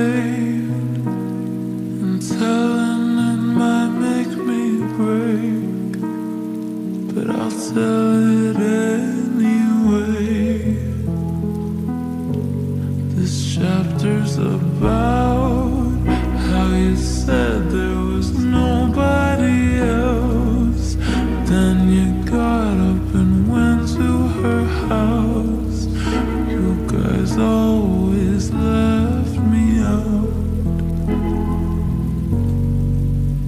pain and telling it might make me break, but I'll tell it anyway. This chapter's about how you said there was nobody else. Then you got up and went to her house. You guys always left me out.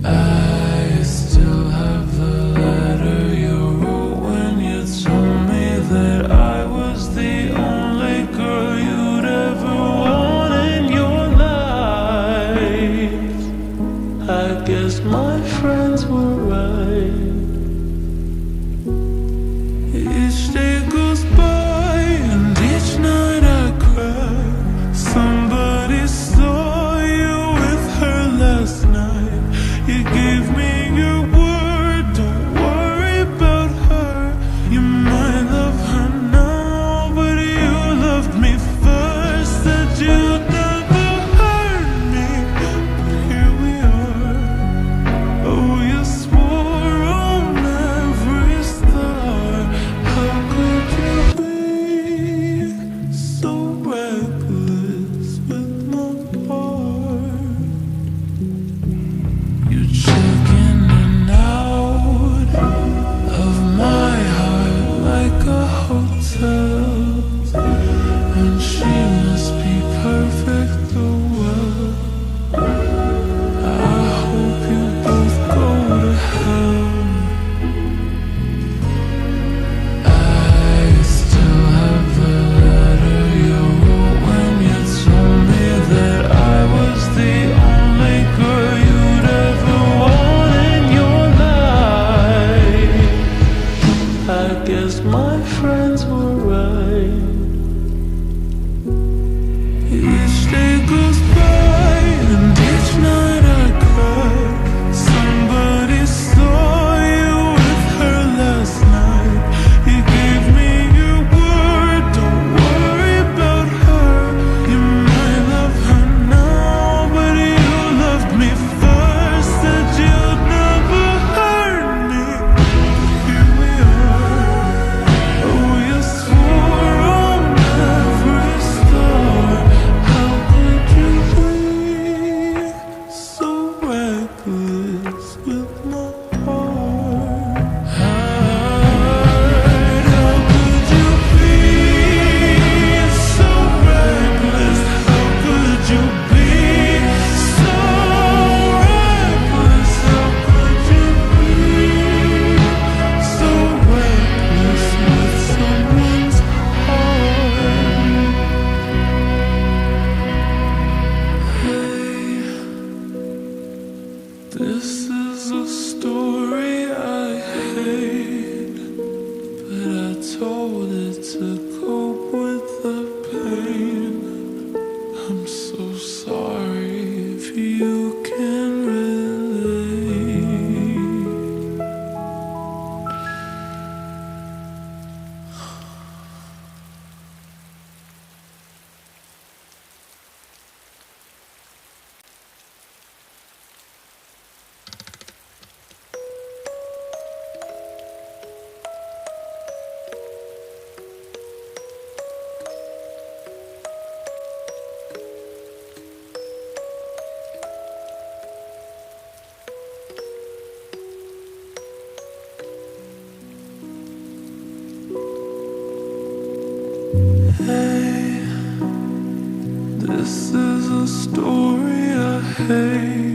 I still have the letter you wrote when you told me that I was the only girl you'd ever want in your life. I guess my friends were right. Each day goes by and each night I cry. Somebody saw you with her last night. You gave me your word, don't worry about her. You might love her now, but you loved me first. Said you'd never hurt me, but here we are. Oh, you swore on every star. How could you be so reckless with my heart? You check in and out of my heart like a hotel, and she must be perfect, oh well. I hope you both go to hell. I still have the letter you wrote when you told me that I was the only girl you'd ever want in your life. I guess my friends were right. Each day goes by and each night I cry. Somebody saw you with her last night. You gave me your word, don't worry about her. You might love her now, but you loved me first. Said you'd never hurt me, but here we are. Oh, you swore on every star. How could you be so reckless with my heart? How could you be so reckless? How could you be so reckless? How could you be so reckless with someone's heart? Hey, this is a story I hate, but I told it to cope with the pain. I'm so sorry if you can relate. Hey, this is a story I hate.